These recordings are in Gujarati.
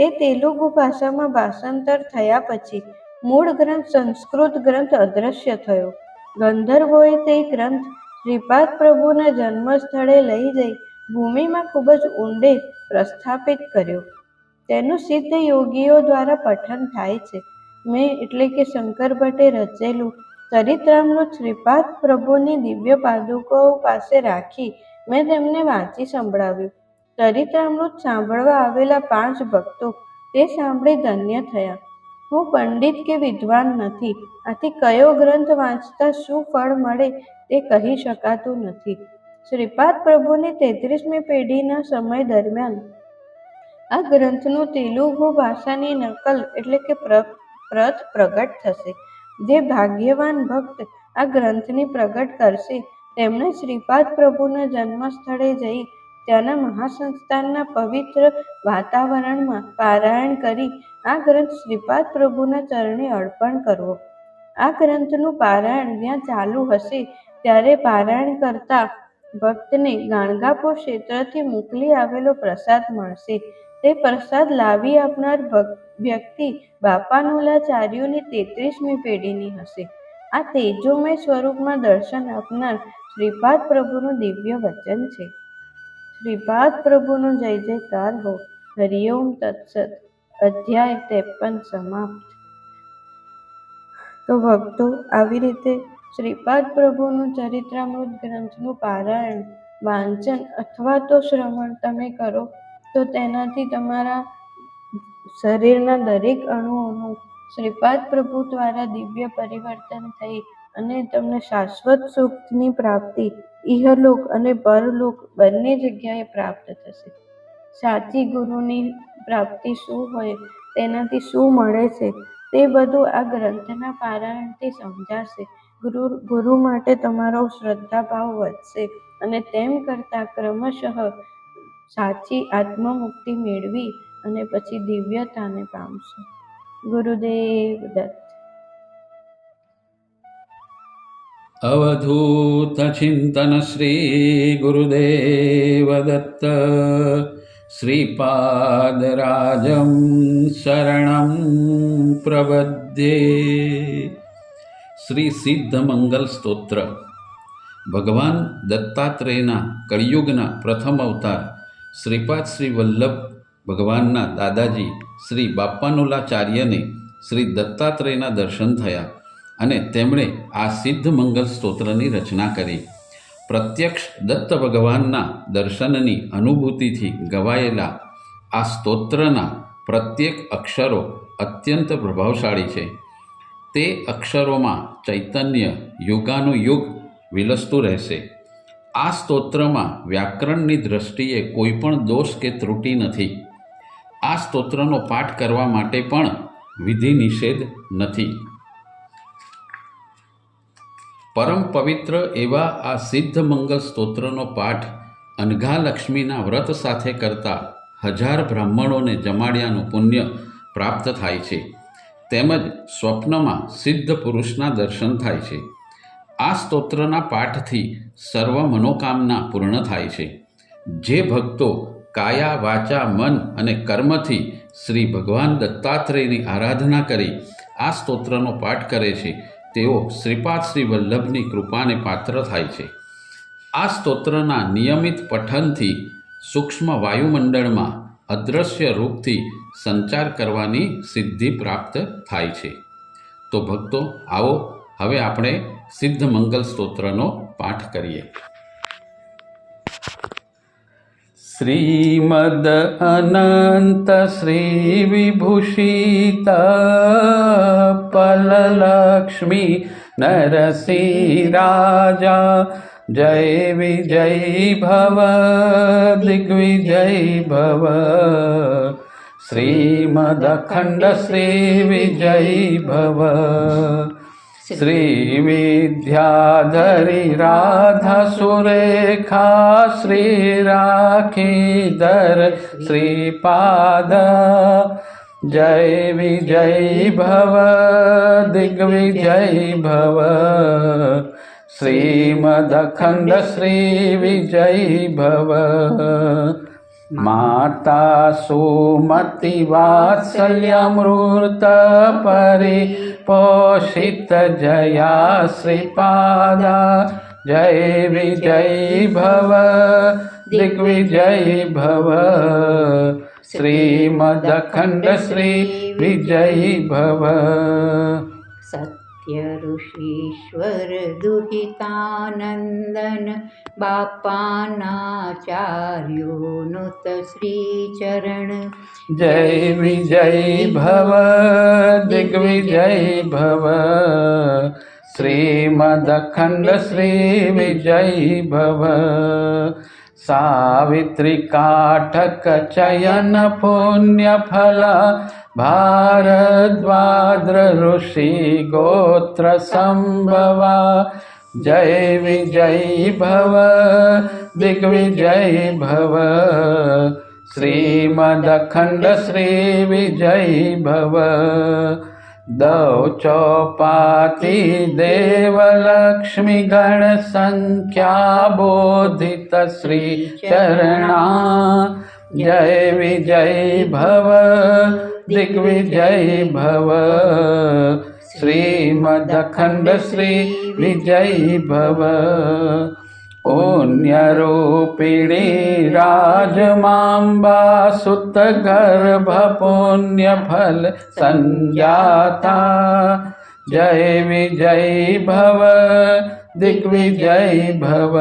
તે તેલુગુ ભાષામાં ભાષાંતર થયા પછી મૂળ ગ્રંથ સંસ્કૃત ગ્રંથ અદૃશ્ય થયો. ગંધર્વોએ તે ગ્રંથ શ્રીપાદ પ્રભુના જન્મસ્થળે લઈ જઈ ભૂમિમાં ખૂબ જ ઊંડે પ્રસ્થાપિત કર્યો. તેનું સિદ્ધ યોગીઓ દ્વારા પઠન થાય છે. મેં એટલે કે શંકર ભટ્ટે રચેલું ચરિત્રામૃત શ્રીપાદ પ્રભુની દિવ્ય પાદુકાઓ પાસે રાખી મેં તેમને વાંચી સંભળાવ્યું. ચરિત્રામૃત સાંભળવા આવેલા 5 ભક્તો તે સાંભળી ધન્ય થયા. હું પંડિત કે વિદ્વાન નથી, આથી કયો ગ્રંથ વાંચતા શું ફળ મળે તે કહી શકાતું નથી. શ્રીપાદ પ્રભુની 33મી પેઢીના સમય દરમિયાન આ ગ્રંથનું તેલુગુ ભાષાની નકલ એટલે કે પ્રત પ્રગટ થશે. જે ભાગ્યવાન ભક્ત આ ગ્રંથની પ્રગટ કરશે તેમણે શ્રીપાદ પ્રભુના જન્મસ્થળે જઈ ત્યાંના મહાસંસ્થાનના પવિત્ર વાતાવરણમાં પારાયણ કરી આ ગ્રંથ શ્રીપાદ પ્રભુના ચરણે અર્પણ કરવો. આ ગ્રંથનું પારાયણ જ્યાં ચાલુ હશે ત્યારે પારાયણ કરતા ભક્તને ગાણગાપુર ક્ષેત્રથી મોકલી આવેલો પ્રસાદ મળશે. તે પ્રસાદ લાવી આપનાર વ્યક્તિ બાપાનુલાચાર્યોની 33મી પેઢીની હશે. આ તેજોમય સ્વરૂપમાં દર્શન આપનાર શ્રીપાદ પ્રભુનું દિવ્ય વચન છે. શ્રીપાદ પ્રભુનો જય જયકાર હો. હરિઓમ તત્સત. અધ્યાય 53 સમાપ્ત. તો ભક્તો, આવી રીતે શ્રીપાદ પ્રભુનું ચરિત્રામૃત ગ્રંથનું પારાયણ, વાંચન અથવા તો શ્રવણ તમે કરો તો તેનાથી તમારા શરીરના દરેક અણુઓનું શ્રીપાદ પ્રભુ દ્વારા દિવ્ય પરિવર્તન થઈ અને તમને શાશ્વત સુખની પ્રાપ્તિ ઇહલોક અને પરલોક બંને જગ્યાએ પ્રાપ્ત થશે. સાચી ગુરુની પ્રાપ્તિ શું હોય, તેનાથી શું મળે છે તે બધું આ ગ્રંથના પારાયણથી સમજાશે. ગુરુ માટે તમારો શ્રદ્ધાભાવ વધશે અને તેમ કરતાં ક્રમશઃ સાચી આત્મમુક્તિ મેળવી અને પછી દિવ્યતાને પામશો. ગુરુદેવ દત્ત. અવધૂત ચિંતન શ્રી ગુરુદેવ દત્ત. શ્રીપાદરાજમ શરણં પ્રપદ્યે. શ્રી સિદ્ધ મંગલ સ્તોત્ર. ભગવાન દત્તાત્રેયના કળિયુગના પ્રથમ અવતાર શ્રીપાદ શ્રી વલ્લભ ભગવાનના દાદાજી શ્રી બાપાનુલાચાર્યને શ્રી દત્તાત્રેયના દર્શન થયા અને તેમણે આ સિદ્ધ મંગલ સ્તોત્રની રચના કરી. પ્રત્યક્ષ દત્ત ભગવાનના દર્શનની અનુભૂતિથી ગવાયેલા આ સ્તોત્રના પ્રત્યેક અક્ષરો અત્યંત પ્રભાવશાળી છે. તે અક્ષરોમાં ચૈતન્ય યુગાનુયુગ વિલસતું રહેશે. આ સ્તોત્રમાં વ્યાકરણની દૃષ્ટિએ કોઈ પણ દોષ કે ત્રુટિ નથી. આ સ્તોત્રનો પાઠ કરવા માટે પણ વિધિ નિષેધ નથી. પરમ પવિત્ર એવા આ સિદ્ધ મંગલ સ્તોત્રનો પાઠ અનઘાલક્ષ્મીના વ્રત સાથે કરતા 1000 બ્રાહ્મણોને જમાડ્યાનું પુણ્ય પ્રાપ્ત થાય છે. તેમજ સ્વપ્નમાં સિદ્ધ પુરુષના દર્શન થાય છે. આ સ્તોત્રના પાઠથી સર્વ મનોકામના પૂર્ણ થાય છે. જે ભક્તો કાયા વાચા મન અને કર્મથી શ્રી ભગવાન દત્તાત્રેયની આરાધના કરી આ સ્તોત્રનો પાઠ કરે છે તેઓ શ્રીપાદ શ્રી વલ્લભની કૃપાને પાત્ર થાય છે. આ સ્તોત્રના નિયમિત પઠનથી સૂક્ષ્મ વાયુમંડળમાં અદૃશ્ય રૂપથી સંચાર કરવાની સિદ્ધિ પ્રાપ્ત થાય છે. તો ભક્તો, આવો હવે આપણે સિદ્ધ મંગલ સ્તોત્રનો પાઠ કરીએ. શ્રીમદ અનંત શ્રી વિભૂષિત પલલક્ષ્મી નરસિંહ રાજા જય વિજય ભવ દિગ્વિજય ભવ. શ્રીમદ અખંડ શ્રી વિજય ભવ. શ્રી વિદ્યાધરી રાધા સુરેખા શ્રી રાખીધર શ્રીપાદ જય વિજય ભવ દિગ્વિજય ભવ. શ્રીમદ અખંડ શ્રી વિજય ભવ. माता सुमति वात्सल्यमृत परिपोषित जया श्रीपादा जय विजय भव दिग्विजय भव श्रीमदखंड श्री विजय भव। सत्य ऋषीश्वर दुहितानंदन बापानाचार्योनुत श्रीचरण जय विजय भव दिग्विजय भव श्रीमदखंड श्री विजय भव। सावित्री काठक चयन पुण्य फला भारद्वाज ऋषि गोत्र संभवा जय विजय भव दिग्विजय भव श्रीमदखंड श्री विजय भव। दौ चौपाती देव लक्ष्मी गण संख्या बोधित श्री चरणा जय विजय भव दिग्विजय भव श्रीमदखंड श्री विजय भव। पुण्यरूपिणी राजमांबा सुत गर्भ पुण्य फल संजाता जय विजय भव दिग्विजय भव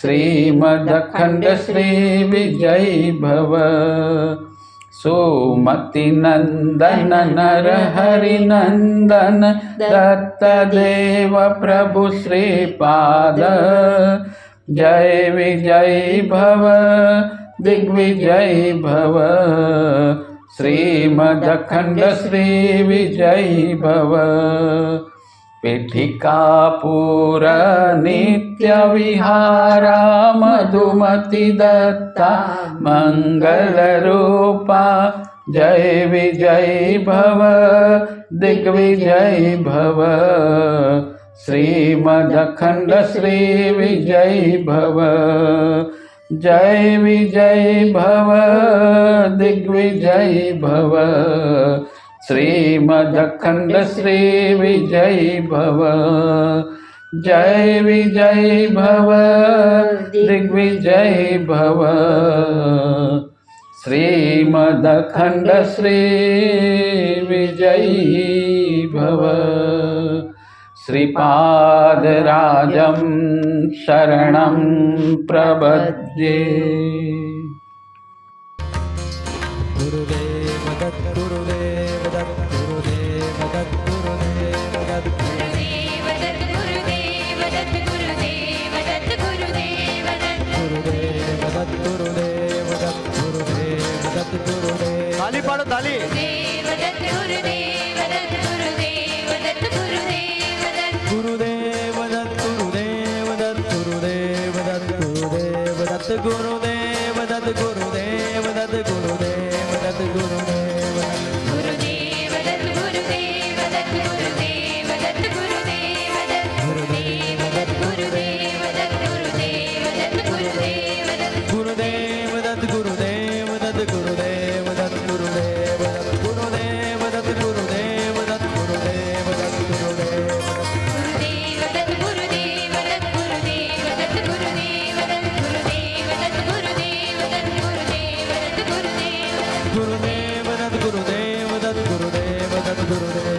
श्रीमदखंड श्री विजय भव। सुमति नंदन नर हरि नंदन दत्त देव प्रभु श्रीपाद जय विजय भव दिग्विजय भव श्रीमदखंड श्री विजय भव। पीठिकापुर नित्य विहारा मधुमति दत्ता मंगल रूपा जय विजय भव दिग्विजय भव श्रीमदखंड श्री विजय भव। जय विजय भव दिग्विजय भव श्रीमदखंड श्री विजय भव। जय विजय भव दिग्विजय भव श्रीमदखंड श्री विजय भव। श्रीपादराजं शरणं प्रपद्ये। गुरुदेव दत्त गुरुदेव दत्त गुरुदेव दत्त गुरुदेव दत्त गुरुदेव दत्त गुरुदेव दत्त गुरुदेव दत्त गुरुदेव दत्त गुरुदेव दत्त गुरुदेव दत्त गुरुदेव दत्त गुरुदेव ताली पाडो ताली गुरुदेव दत्त गुरुदेव दत्त गुरुदेव दत्त गुरुदेव दत्त गुरुदेव दत्त गुरुदेव दत्त गुरुदेव दत्त गुरुदेव दत्त गुरुदेव दत्त गुरुदेव दत्त गुरुदेव दत्त गुरुदेव गुरुदेव दत्त गुरुदेव दत्त गुरुदेव दत्त गुरुदेव दत्त गुरुदेव दत्त गुरुदेव दत्त गुरुदेव दत्त गुरुदेव दत्त गुरुदेव दत्त गुरुदेव दत्त गुरुदेव दत्त गुरुदेव दत्त गुरुदेव दत्त गुरुदेव दत्त गुरुदेव दत्त गुरुदेव गुरुदेव दत्त गुरुदेव दत्त गुरुदेव दत्त गुरुदेव दत्त गुरुदेव दत्त गुरुदेव दत्त गुरुदेव दत्त गुरुदेव गुरुदेव दत्त गुरुदेव दत्त गुरुदेव दत्त गुरुदेव